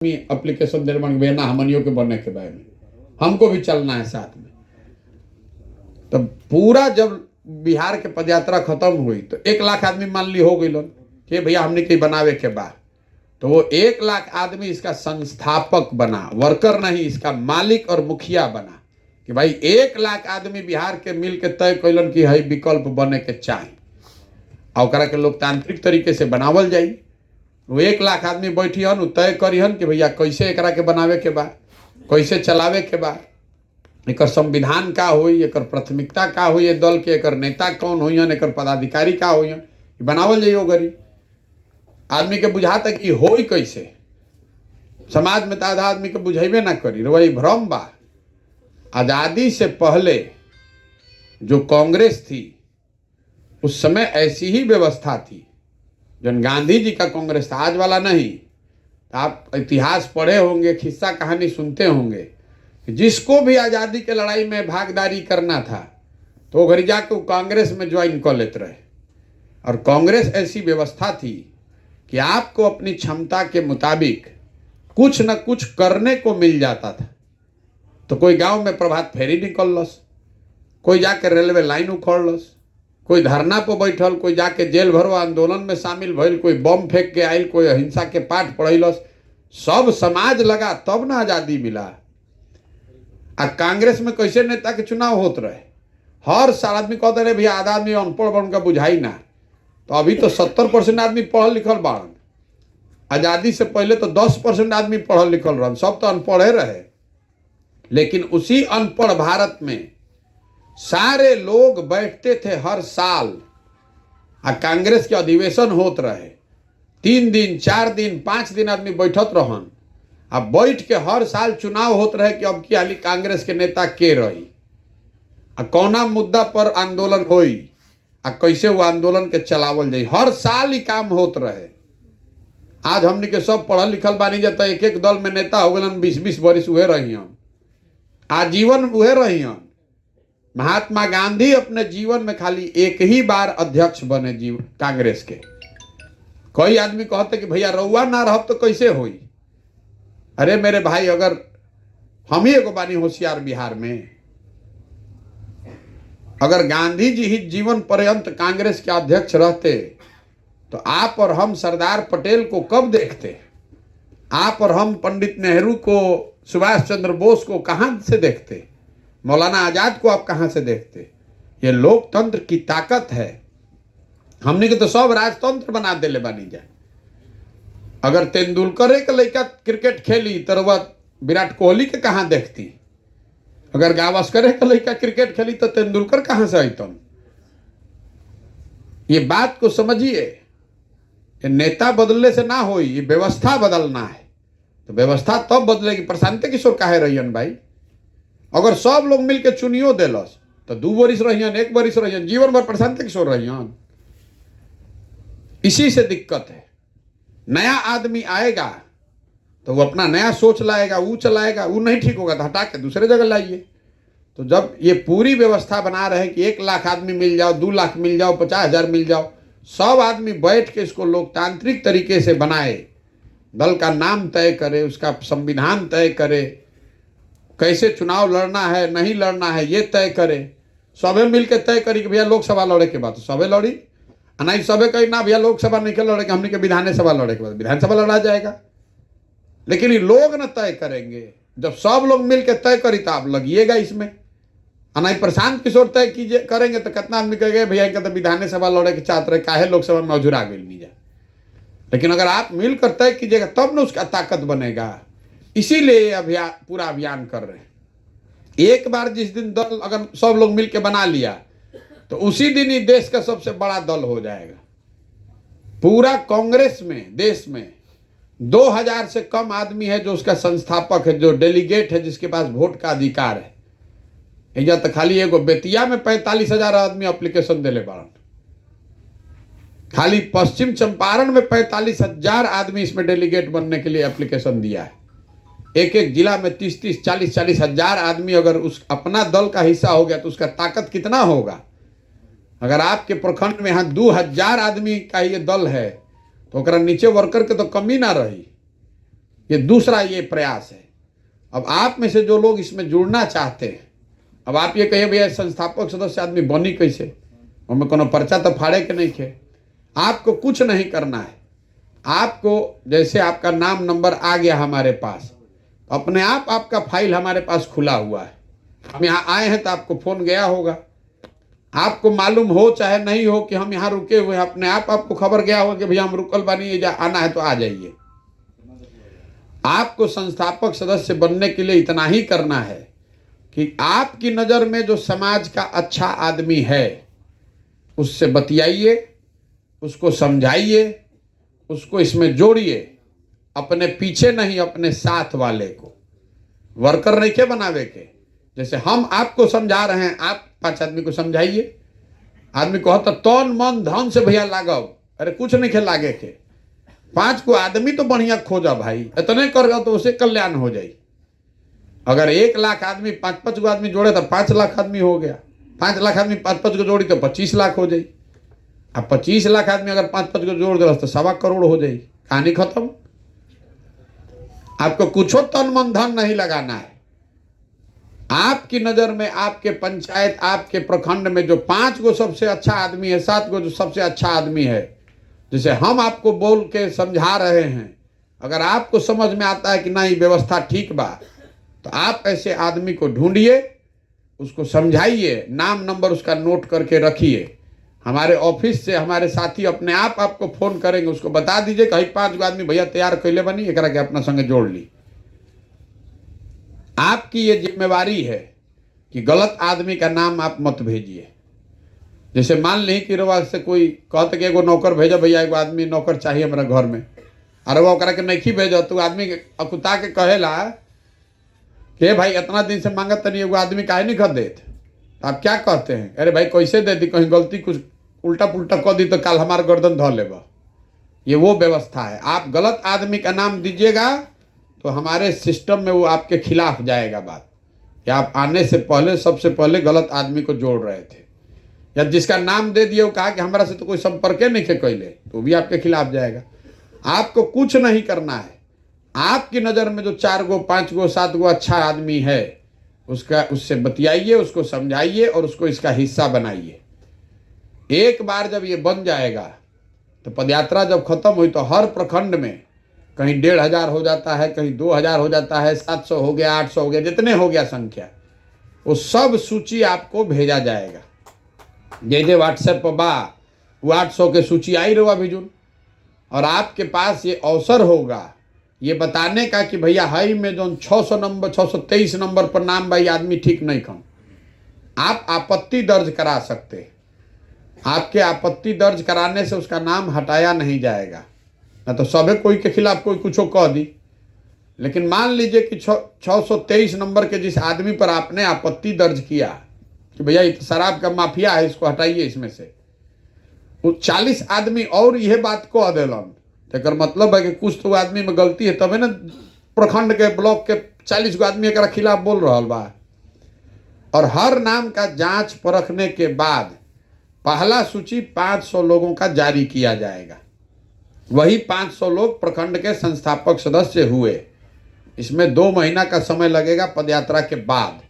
Application दे बन भैया ना हमनियों के बनने के बारे में हमको भी चलना है साथ में। तो पूरा जब बिहार के पदयात्रा खत्म हुई तो 1 लाख आदमी मान ली हो गई कि भैया हमने कहीं बनावे के बाद, तो वो 1 लाख आदमी इसका संस्थापक बना, वर्कर नहीं, इसका मालिक और मुखिया बना कि भाई 1 लाख आदमी बिहार के मिल के तय कैलन कि हई विकल्प बने के चाही और ओकरा के लोकतांत्रिक तरीके से बनावल जाई। वो 1 लाख आदमी बैठिहन, तय करिहन कि भैया कैसे एकरा के बनावे के बा, कैसे चलावे के बा, एकर संविधान का होई, एकर प्राथमिकता का होई, दल के एकर नेता कौन होइहन, एकर पदाधिकारी का होइहन, बनावल जाइयो। गरी आदमी के बुझाता कि होई कैसे, समाज में तो आधा आदमी के बुझेबे ना करी, वही भ्रम बा। आजादी से पहले जो कांग्रेस थी उस समय ऐसी ही व्यवस्था थी, जन गांधी जी का कांग्रेस था, आज वाला नहीं। आप इतिहास पढ़े होंगे, किस्सा कहानी सुनते होंगे, जिसको भी आज़ादी के लड़ाई में भागीदारी करना था तो घर जाके वो कांग्रेस में ज्वाइन कर लेते रहे। और कांग्रेस ऐसी व्यवस्था थी कि आपको अपनी क्षमता के मुताबिक कुछ न कुछ करने को मिल जाता था। तो कोई गांव में प्रभात फेरी निकलस, कोई जाके रेलवे लाइन उखड़लस, कोई धरना पर बैठल, कोई जाके जेल भरो आंदोलन में शामिल भइल, कोई बम फेंक के आयल, कोई अहिंसा के पाठ पढ़लस, सब समाज लगा तब ना आजादी मिला। आ कांग्रेस में कैसे नेता के चुनाव होत रहे, हर साल आदमी कहते रहे भैया आधा आदमी अनपढ़ बन का बुझाई ना। तो अभी तो 70% आदमी पढ़ल लिखल बाड़न, आजादी से पहले तो 10% आदमी पढ़ल लिखल रहन, सब तो अनपढ़े रहे। लेकिन उसी अनपढ़ भारत में सारे लोग बैठते थे हर साल, आ कांग्रेस के अधिवेशन होत रहे, 3 दिन 4 दिन 5 दिन आदमी बैठत रहन, आ बैठ के हर साल चुनाव होत रहे कि अब की हाली कांग्रेस के नेता के रही, आ कौना मुद्दा पर आंदोलन होई, आ कैसे वो आंदोलन के चलावल जाई। हर साल ही काम होत रहे। आज हमने के सब पढ़ल लिखल बानी जाता, एक एक दल में नेता हो गए 20-20 वर्ष उहे रही, आजीवन उहे रही। महात्मा गांधी अपने जीवन में खाली एक ही बार अध्यक्ष बने जीवन कांग्रेस के। कई आदमी कहते कि भैया रउआ ना रहब तो कैसे होई। अरे मेरे भाई, अगर हम ही एगो बानी होशियार बिहार में, अगर गांधी जी ही जीवन पर्यंत कांग्रेस के अध्यक्ष रहते तो आप और हम सरदार पटेल को कब देखते, आप और हम पंडित नेहरू को, सुभाष चंद्र बोस को कहां से देखते, मौलाना आजाद को आप कहां से देखते। ये लोकतंत्र की ताकत है। हमने के तो सब राजतंत्र बना देले बानी जा। अगर तेंदुलकर के लड़का क्रिकेट खेली तो वह विराट कोहली के कहां देखती, अगर गावस्कर के लड़का क्रिकेट खेली तो तेंदुलकर कहां से अतन। ये बात को समझिए, ये नेता बदलने से ना होई, ये व्यवस्था बदलना है। तो व्यवस्था तब बदलेगी, प्रशांत किशोर काहे रहियन भाई। अगर सब लोग मिलके चुनियो देलस तो 2 वर्ष रहियन, 1 वर्ष रहियन, जीवन भर प्रशांत किशोर रहियन। इसी से दिक्कत है। नया आदमी आएगा तो वो अपना नया सोच लाएगा, वो चलाएगा, वो नहीं ठीक होगा तो हटा के दूसरे जगह लाइए। तो जब ये पूरी व्यवस्था बना रहे कि 1 लाख आदमी मिल जाओ, 2 लाख मिल जाओ, 50,000 मिल जाओ, सब आदमी बैठ के इसको लोकतांत्रिक तरीके से बनाए, दल का नाम तय करे, उसका संविधान तय करे, कैसे चुनाव लड़ना है नहीं लड़ना है ये तय करे, सबे मिलके तय करी कि भैया लोकसभा लड़े के बाद तो सबे लड़ी, नहीं सबे कही ना भैया लोकसभा नहीं लड़े के, हमने के विधानसभा लड़े के बाद विधानसभा लड़ा जाएगा। लेकिन ये लोग ना तय करेंगे। जब सब लोग मिलके तय करी तो आप लगिएगा इसमें। नहीं प्रशांत किशोर तय कीजिए करेंगे तो कितना आदमी कहेंगे भैया इनका तो विधानसभा लड़े के चाहते रहे, काहे लोकसभा में अजुरा गई नहीं जाए। लेकिन अगर आप मिलकर तय कीजिएगा तब ना उसका ताकत बनेगा। इसीलिए अभियान, पूरा अभियान कर रहे हैं। एक बार जिस दिन दल अगर सब लोग मिलकर बना लिया तो उसी दिन ही देश का सबसे बड़ा दल हो जाएगा। पूरा कांग्रेस में देश में 2000 से कम आदमी है जो उसका संस्थापक है, जो डेलीगेट है, जिसके पास वोट का अधिकार है। या तो खाली एगो बेतिया में 45,000 आदमी एप्लीकेशन दिले बारन, खाली पश्चिम चंपारण में 45,000 आदमी इसमें डेलीगेट बनने के लिए एप्लीकेशन दिया है। एक एक जिला में 30-30, 40-40 हजार आदमी अगर उस अपना दल का हिस्सा हो गया तो उसका ताकत कितना होगा। अगर आपके प्रखंड में यहाँ 2000 आदमी का ये दल है तो नीचे वर्कर के तो कमी ना रही। ये दूसरा ये प्रयास है। अब आप में से जो लोग इसमें जुड़ना चाहते हैं, अब आप ये कहिए भैया संस्थापक सदस्य आदमी बनी कैसे, हमें कोनो पर्चा तो फाड़े के नहीं खे। आपको कुछ नहीं करना है। आपको जैसे आपका नाम नंबर आ गया हमारे पास, अपने आप आपका फाइल हमारे पास खुला हुआ है। हम यहाँ आए हैं तो आपको फोन गया होगा, आपको मालूम हो चाहे नहीं हो कि हम यहाँ रुके हुए हैं, अपने आप आपको खबर गया होगा कि भैया हम रुकल बानी, आना है तो आ जाइए। आपको संस्थापक सदस्य बनने के लिए इतना ही करना है कि आपकी नज़र में जो समाज का अच्छा आदमी है उससे बतियाइए, उसको समझाइए, उसको इसमें जोड़िए। अपने पीछे नहीं, अपने साथ वाले को वर्कर नहीं के बनावे के। जैसे हम आपको समझा रहे हैं, आप 5 आदमी को समझाइए। आदमी को तो तन मन धन से भैया लागो, अरे कुछ नहीं खे लागे के। 5 को आदमी तो बढ़िया खोजा भाई, इतने कर तो उसे कल्याण हो जाए। अगर 1 लाख आदमी 5-5 को आदमी जोड़े तो 5 लाख आदमी हो गया। 5 लाख आदमी 5-5 को जोड़ी तो 25 लाख हो जाए। अब 25 लाख आदमी अगर 5-5 को जोड़ दे तो 1.25 करोड़ हो जाए। कहानी खत्म। आपको कुछ तन मन धन नहीं लगाना है। आपकी नजर में आपके पंचायत, आपके प्रखंड में जो 5 को सबसे अच्छा आदमी है, 7 को जो सबसे अच्छा आदमी है, जैसे हम आपको बोल के समझा रहे हैं, अगर आपको समझ में आता है कि नहीं व्यवस्था ठीक बा, तो आप ऐसे आदमी को ढूंढिए, उसको समझाइए, नाम नंबर उसका नोट करके रखिए। हमारे ऑफिस से हमारे साथी अपने आप आपको फोन करेंगे, उसको बता दीजिए कहीं 5 आदमी भैया तैयार कैले बनी, एक के अपना संगे जोड़ ली। आपकी ये जिम्मेवारी है कि गलत आदमी का नाम आप मत भेजिए। जैसे मान ली कि रवा से कोई कहते कि एगो नौकर भेजो भैया, एगो आदमी नौकर चाहिए हमारा घर में, अरे वो ओकरा के नहीं भेजो, तो आदमी अकुता के कहेला कि भाई इतना दिन से मांगत तनी एगो आदमी काहे नहीं कर देते। आप क्या कहते हैं, अरे भाई कैसे दे दी, कहीं गलती कुछ उल्टा पुल्टा कर दी तो कल हमारा गर्दन धो लेगा। ये वो व्यवस्था है। आप गलत आदमी का नाम दीजिएगा तो हमारे सिस्टम में वो आपके खिलाफ जाएगा बात कि आप आने से पहले सबसे पहले गलत आदमी को जोड़ रहे थे, या जिसका नाम दे दिए वो कहा कि हमारा से तो कोई संपर्क नहीं के कैले, तो भी आपके खिलाफ जाएगा। आपको कुछ नहीं करना है। आपकी नज़र में जो 4 गो 5 गो 7 गो अच्छा आदमी है, उससे बतियाइए, उसको समझाइए और उसको इसका हिस्सा बनाइए। एक बार जब ये बन जाएगा तो पदयात्रा जब खत्म हुई तो हर प्रखंड में कहीं 1,500 हो जाता है, कहीं 2,000 हो जाता है, 700 हो गया, 800 हो गया, जितने हो गया संख्या, वो सब सूची आपको भेजा जाएगा। जैसे व्हाट्सएप पर बा वो 800 के सूची आई रहा भेजून, और आपके पास ये अवसर होगा ये बताने का कि भैया हाई में जो 623 नंबर पर नाम भाई आदमी ठीक नहीं खन, आप आपत्ति दर्ज करा सकते हैं। आपके आपत्ति दर्ज कराने से उसका नाम हटाया नहीं जाएगा, ना तो सभी कोई के खिलाफ कोई कुछ कह दी। लेकिन मान लीजिए कि 623 नंबर के जिस आदमी पर आपने आपत्ति दर्ज किया कि भैया ये शराब का माफिया है, इसको हटाइए इसमें से, वो 40 आदमी और यह बात कह दिलन, तो मतलब है कि कुछ तो आदमी में गलती है, तबे ना प्रखंड के ब्लॉक के 40 गो आदमी एक खिलाफ बोल रहा बा। और हर नाम का जांच परखने के बाद पहला सूची 500 लोगों का जारी किया जाएगा। वही 500 लोग प्रखंड के संस्थापक सदस्य हुए। इसमें 2 महीना का समय लगेगा पदयात्रा के बाद।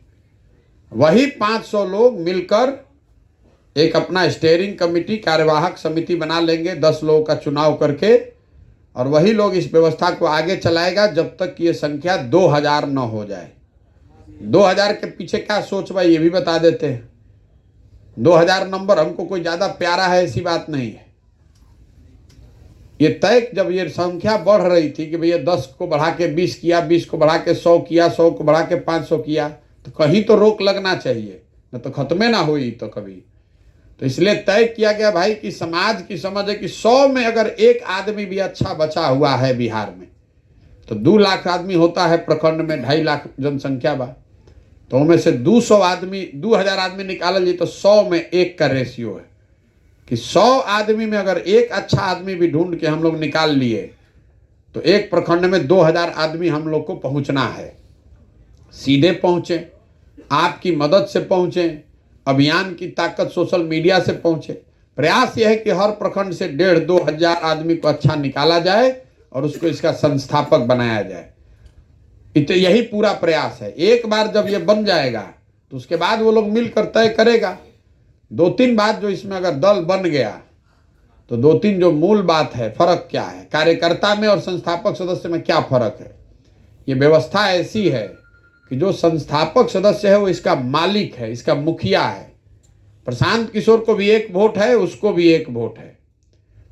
वही 500 लोग मिलकर एक अपना स्टीयरिंग कमेटी, कार्यवाहक समिति बना लेंगे 10 लोगों का चुनाव करके, और वही लोग इस व्यवस्था को आगे चलाएगा जब तक कि ये संख्या 2000 न हो जाए। 2000 के पीछे क्या सोच भाई ये भी बता देते हैं। 2000 नंबर हमको कोई ज़्यादा प्यारा है ऐसी बात नहीं है। ये तय जब ये संख्या बढ़ रही थी कि भैया 10 को बढ़ा के 20 किया, 20 को बढ़ा के 100 किया, 100 को बढ़ा के 500 किया, तो कहीं तो रोक लगना चाहिए, न तो खत्मे ना हुई तो कभी। तो इसलिए तय किया गया भाई कि समाज की समझ है कि 100 में अगर एक आदमी भी अच्छा बचा हुआ है बिहार में, तो 2 लाख आदमी होता है प्रखंड में, 2.5 लाख जनसंख्या बा, तो उनमें से 200 आदमी, 2000 आदमी निकालल जाए तो 100 में 1 का रेशियो है कि 100 आदमी में अगर एक अच्छा आदमी भी ढूंढ के हम लोग निकाल लिए तो एक प्रखंड में 2000 आदमी हम लोग को पहुंचना है। सीधे पहुंचे, आपकी मदद से पहुंचे, अभियान की ताकत सोशल मीडिया से पहुंचे। प्रयास यह है कि हर प्रखंड से 1,500-2,000 आदमी को अच्छा निकाला जाए और उसको इसका संस्थापक बनाया जाए। यही पूरा प्रयास है। एक बार जब ये बन जाएगा तो उसके बाद वो लोग मिलकर तय करेगा। 2-3 बात जो इसमें अगर दल बन गया तो 2-3 जो मूल बात है, फर्क क्या है, कार्यकर्ता में और संस्थापक सदस्य में क्या फर्क है। ये व्यवस्था ऐसी है कि जो संस्थापक सदस्य है वो इसका मालिक है, इसका मुखिया है। प्रशांत किशोर को भी 1 वोट है, उसको भी 1 वोट है।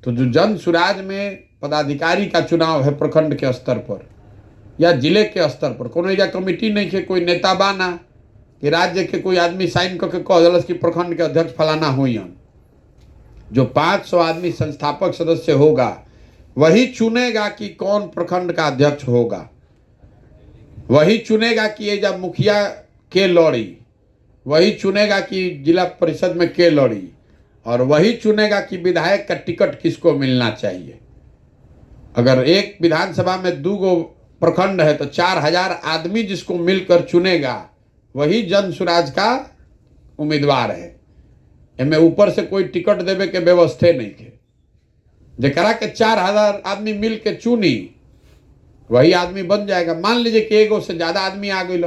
तो जो जन सुराज में पदाधिकारी का चुनाव है प्रखंड के स्तर पर या जिले के स्तर पर, कोनो या कमिटी नहीं के कोई नेता बाना कि राज्य के कोई आदमी साइन करके कह दिलस कि प्रखंड के अध्यक्ष फलाना हुई। जो 500 आदमी संस्थापक सदस्य होगा वही चुनेगा कि कौन प्रखंड का अध्यक्ष होगा, वही चुनेगा कि ये जब मुखिया के लड़ी, वही चुनेगा कि जिला परिषद में के लड़ी, और वही चुनेगा कि विधायक का टिकट किसको मिलना चाहिए। अगर एक विधानसभा में 2 प्रखंड है तो 4000 आदमी जिसको मिलकर चुनेगा वही जन सुराज का उम्मीदवार है। इनमें ऊपर से कोई टिकट देवे के व्यवस्था नहीं है। जरा के 4000 आदमी मिल के चुनी वही आदमी बन जाएगा। मान लीजिए कि 1 से ज्यादा आदमी आ गई,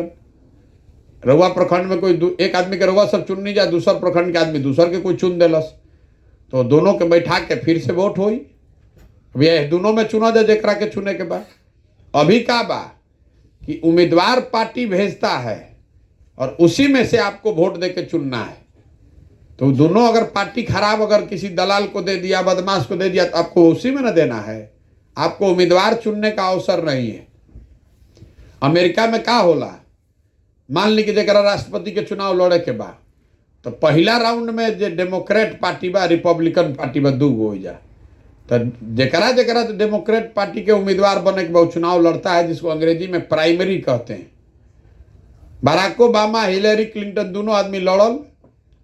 रउआ प्रखंड में कोई एक आदमी के रउआ सब चुन नहीं जा, दूसर प्रखंड के आदमी दूसर के कोई चुन दिलस, तो दोनों के बैठा के फिर से वोट होई। अब ये दोनों में चुना दे जरा के चुने के बाद। अभी का बा कि उम्मीदवार पार्टी भेजता है और उसी में से आपको वोट दे के चुनना है। तो दोनों अगर पार्टी खराब अगर किसी दलाल को दे दिया, बदमाश को दे दिया, तो आपको उसी में न देना है। आपको उम्मीदवार चुनने का अवसर नहीं है। अमेरिका में का होला, मान ली कि जरा राष्ट्रपति के चुनाव लड़े के बाद तो पहला राउंड में जो डेमोक्रेट पार्टी बा, रिपब्लिकन पार्टी बा, 2 हो जा, तो जरा जरा तो डेमोक्रेट पार्टी के उम्मीदवार बने के बाद चुनाव लड़ता है, जिसको अंग्रेजी में प्राइमरी कहते हैं। बराक ओबामा, हिलेरी क्लिंटन दोनों आदमी लड़ल,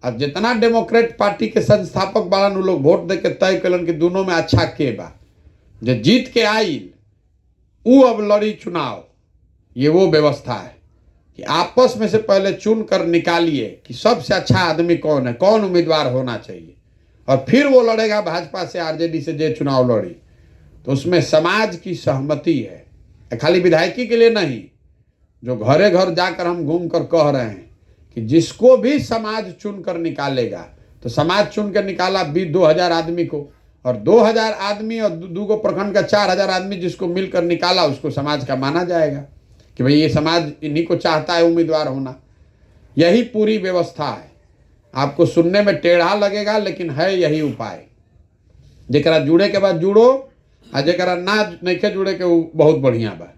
और जितना डेमोक्रेट पार्टी के संस्थापक बालन लोग वोट दे के तय कलन कि दोनों में अच्छा के बा, जो जीत के आइल वो अब लड़ी चुनाव। ये वो व्यवस्था है कि आपस में से पहले चुन कर निकालिए कि सबसे अच्छा आदमी कौन है, कौन उम्मीदवार होना चाहिए, और फिर वो लड़ेगा भाजपा से, आरजेडी से जो चुनाव लड़ी। तो उसमें समाज की सहमति है, खाली विधायकी के लिए नहीं। जो घरे घर जाकर हम घूम कर कह रहे हैं कि जिसको भी समाज चुन कर निकालेगा, तो समाज चुन कर निकाला 2000 आदमी को, और 2000 आदमी और 2 प्रखंड का 4000 आदमी जिसको मिलकर निकाला उसको समाज का माना जाएगा कि भाई ये समाज इन्हीं को चाहता है उम्मीदवार होना। यही पूरी व्यवस्था है। आपको सुनने में टेढ़ा लगेगा लेकिन है यही उपाय। जरा जुड़े के बाद जुड़ो, और जरा ना नहीं जुड़े के वो बहुत बढ़िया बा।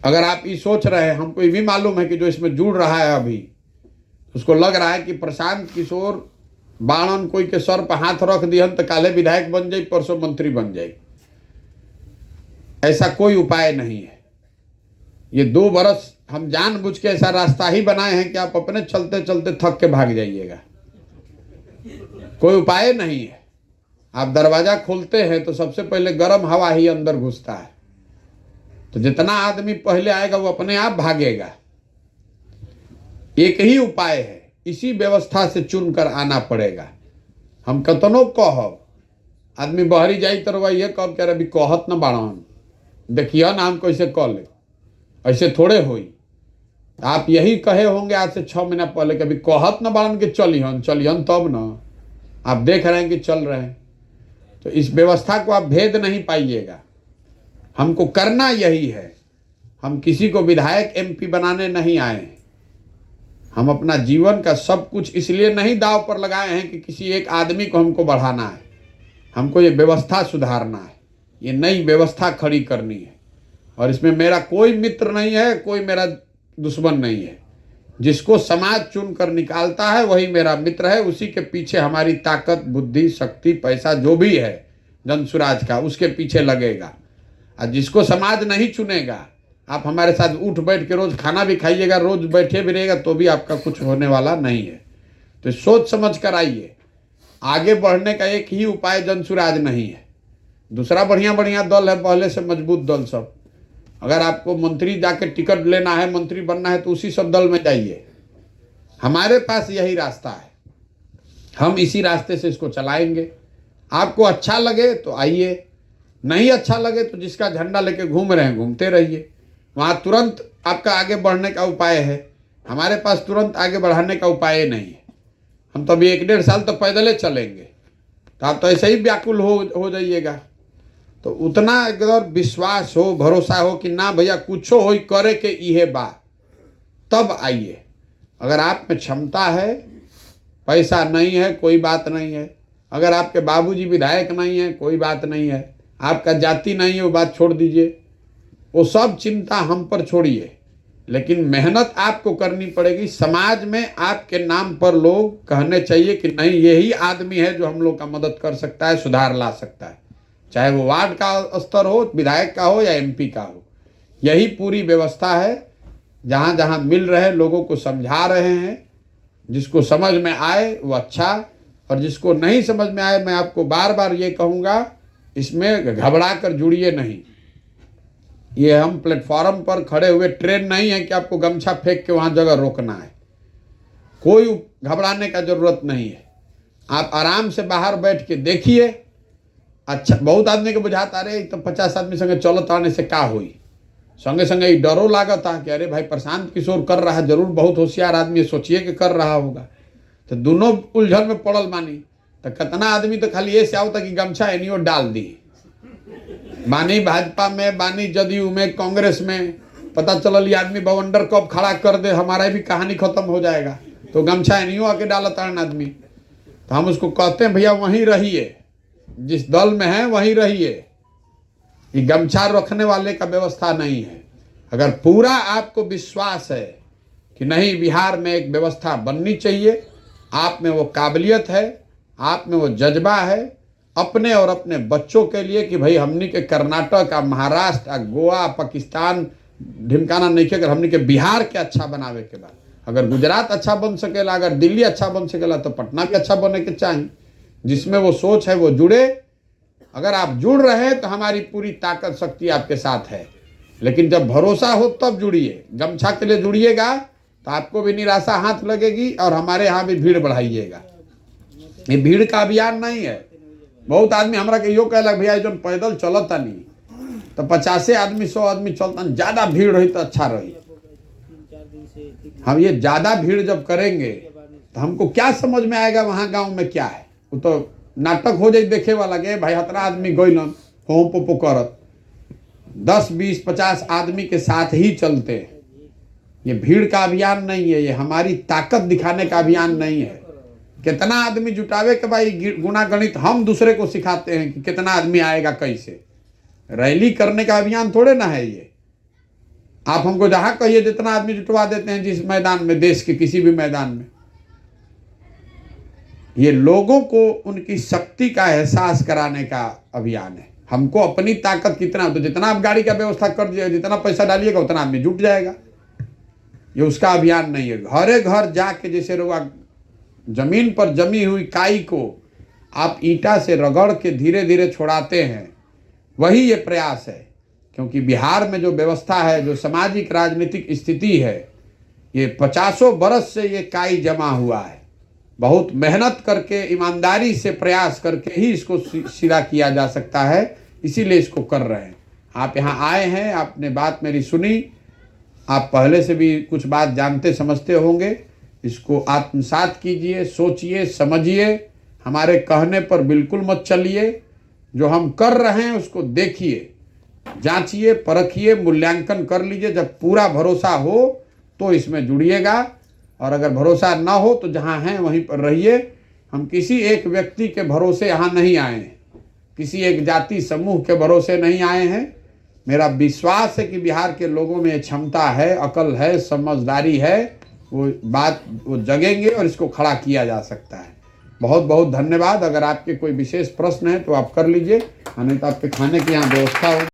अगर आप ये सोच रहे हैं, हमको ये भी मालूम है कि जो इसमें जुड़ रहा है अभी उसको लग रहा है कि प्रशांत किशोर बाणन कोई के सर पर हाथ रख दिहन तो काले विधायक बन जाए, परसों मंत्री बन जाए। ऐसा कोई उपाय नहीं है। ये 2 बरस हम जानबूझ के ऐसा रास्ता ही बनाए हैं कि आप अपने चलते चलते थक के भाग जाइएगा। कोई उपाय नहीं है। आप दरवाजा खोलते हैं तो सबसे पहले गर्म हवा ही अंदर घुसता है, तो जितना आदमी पहले आएगा वो अपने आप भागेगा। एक ही उपाय है, इसी व्यवस्था से चुनकर आना पड़ेगा। हम कतनो कहब, आदमी बहरी जाई तरवा ये कब कह रहे कहत न बाड़न, देखिए ना हम कैसे कह ले, ऐसे थोड़े होई। आप यही कहे होंगे आज से 6 महीना पहले, कभी कहत न बाड़न के चलिहन तब न। आप देख रहे हैं कि चल रहे हैं। तो इस व्यवस्था को आप भेद नहीं पाइएगा। हमको करना यही है। हम किसी को विधायक MP बनाने नहीं आए हैं। हम अपना जीवन का सब कुछ इसलिए नहीं दांव पर लगाए हैं कि किसी एक आदमी को हमको बढ़ाना है। हमको ये व्यवस्था सुधारना है, ये नई व्यवस्था खड़ी करनी है। और इसमें मेरा कोई मित्र नहीं है, कोई मेरा दुश्मन नहीं है। जिसको समाज चुन कर निकालता है वही मेरा मित्र है। उसी के पीछे हमारी ताकत, बुद्धि, शक्ति, पैसा जो भी है जनसुराज का, उसके पीछे लगेगा। और जिसको समाज नहीं चुनेगा, आप हमारे साथ उठ बैठ के रोज खाना भी खाइएगा, रोज बैठे भी रहेगा, तो भी आपका कुछ होने वाला नहीं है। तो सोच समझ कर आइए। आगे बढ़ने का एक ही उपाय जनसुराज नहीं है। दूसरा बढ़िया बढ़िया दल है, पहले से मजबूत दल सब। अगर आपको मंत्री जाके टिकट लेना है, मंत्री बनना है, तो उसी सब दल में जाइए। हमारे पास यही रास्ता है, हम इसी रास्ते से इसको चलाएंगे। आपको अच्छा लगे तो आइए, नहीं अच्छा लगे तो जिसका झंडा लेके घूम रहे हैं घूमते रहिए, वहाँ तुरंत आपका आगे बढ़ने का उपाय है। हमारे पास तुरंत आगे बढ़ाने का उपाय नहीं है। हम तो अभी 1-1.5 साल तो पैदल चलेंगे, तो आप तो ऐसे ही व्याकुल हो जाइएगा। तो उतना अगर विश्वास हो, भरोसा हो कि ना भैया कुछ हो करे के इहे बा, तब आइए। अगर आप में क्षमता है, पैसा नहीं है कोई बात नहीं है, अगर आपके बाबूजी विधायक नहीं है कोई बात नहीं है, आपका जाति नहीं है वो बात छोड़ दीजिए, वो सब चिंता हम पर छोड़िए। लेकिन मेहनत आपको करनी पड़ेगी। समाज में आपके नाम पर लोग कहने चाहिए कि नहीं यही आदमी है जो हम लोग का मदद कर सकता है, सुधार ला सकता है, चाहे वो वार्ड का स्तर हो, विधायक का हो या MP का हो। यही पूरी व्यवस्था है। जहाँ जहाँ मिल रहे लोगों को समझा रहे हैं, जिसको समझ में आए वो अच्छा, और जिसको नहीं समझ में आए मैं आपको बार बार ये कहूँगा, इसमें घबरा कर जुड़िए नहीं। ये हम प्लेटफॉर्म पर खड़े हुए ट्रेन नहीं है कि आपको गमछा फेंक के वहाँ जगह रोकना है। कोई घबराने का जरूरत नहीं है। आप आराम से बाहर बैठ के देखिए। अच्छा, बहुत आदमी के बुझाता रहे तो 50 आदमी संगे चलत आने से का हुई, संगे संगे ही डरो लागता कि अरे भाई प्रशांत किशोर कर रहा है, जरूर बहुत होशियार आदमी, सोचिए कि कर रहा होगा। तो दोनों उलझन में पड़ल मानी। तो कितना आदमी तो खाली ये से आवता कि गमछा एनियो डाल दी, बानी भाजपा में, बानी जदयू में, कांग्रेस में, पता चलल ये आदमी बवंडर कब खड़ा कर दे हमारा भी कहानी खत्म हो जाएगा, तो गमछा एनियो आके डालता है आदमी। तो हम उसको कहते हैं भैया वहीं रहिए, जिस दल में है वहीं रहिए। ये गमछा रखने वाले का व्यवस्था नहीं है। अगर पूरा आपको विश्वास है कि नहीं बिहार में एक व्यवस्था बननी चाहिए, आप में वो काबिलियत है, आप में वो जज्बा है अपने और अपने बच्चों के लिए कि भाई हमनी के कर्नाटक, महाराष्ट्र, गोवा, पाकिस्तान ढिमकाना नहीं के, अगर हमनी के बिहार के अच्छा बनावे के बाद, अगर गुजरात अच्छा बन सकेला, अगर दिल्ली अच्छा बन सकेला, तो पटना भी अच्छा बने के चाहिए। जिसमें वो सोच है वो जुड़े। अगर आप जुड़ रहे हैं तो हमारी पूरी ताकत शक्ति आपके साथ है। लेकिन जब भरोसा हो तब जुड़िए। गमछा के लिए जुड़िएगा तो आपको भी निराशा हाथ लगेगी और हमारे यहाँ भी भीड़ बढ़ाइएगा। ये भीड़ का अभियान नहीं है। बहुत आदमी हमरा के यो कहलक भैया जो पैदल चलता नहीं तो 50 आदमी 100 आदमी चलता, ज़्यादा भीड़ रही तो अच्छा रही। हम ये ज़्यादा भीड़ जब करेंगे तो हमको क्या समझ में आएगा वहाँ गाँव में क्या है? वो तो नाटक हो जाए देखे वाला के भाई 17 आदमी गइलन होम पोपो करत, 10, 20, 50 आदमी के साथ ही चलते। ये भीड़ का अभियान नहीं है, ये हमारी ताकत दिखाने का अभियान नहीं है। कितना आदमी जुटावे के भाई गुना गणित हम दूसरे को सिखाते हैं कि कितना आदमी आएगा कैसे। रैली करने का अभियान थोड़े ना है ये। आप हमको जहाँ कहिए जितना आदमी जुटवा देते हैं जिस मैदान में, देश के किसी भी मैदान में। ये लोगों को उनकी शक्ति का एहसास कराने का अभियान है। हमको अपनी ताकत कितना, तो जितना आप गाड़ी का व्यवस्था कर दीजिएगा, जितना पैसा डालिएगा उतना आदमी जुट जाएगा। ये उसका अभियान नहीं है। घरे घर जाके जैसे लोग जमीन पर जमी हुई काई को आप ईंटा से रगड़ के धीरे धीरे छोड़ाते हैं, वही ये प्रयास है। क्योंकि बिहार में जो व्यवस्था है, जो सामाजिक राजनीतिक स्थिति है, ये 50 बरस से ये काई जमा हुआ है। बहुत मेहनत करके, ईमानदारी से प्रयास करके ही इसको सीधा किया जा सकता है। इसीलिए इसको कर रहे हैं। आप यहाँ आए हैं, आपने बात मेरी सुनी, आप पहले से भी कुछ बात जानते समझते होंगे। इसको आत्मसात कीजिए, सोचिए, समझिए। हमारे कहने पर बिल्कुल मत चलिए। जो हम कर रहे हैं उसको देखिए, जांचिए, परखिए, मूल्यांकन कर लीजिए। जब पूरा भरोसा हो तो इसमें जुड़िएगा, और अगर भरोसा ना हो तो जहाँ हैं वहीं पर रहिए। हम किसी एक व्यक्ति के भरोसे यहाँ नहीं आए हैं, किसी एक जाति समूह के भरोसे नहीं आए हैं। मेरा विश्वास है कि बिहार के लोगों में क्षमता है, अकल है, समझदारी है। वो जगेंगे और इसको खड़ा किया जा सकता है। बहुत बहुत धन्यवाद। अगर आपके कोई विशेष प्रश्न है तो आप कर लीजिए, नहीं तो आपके खाने की यहाँ व्यवस्था हो।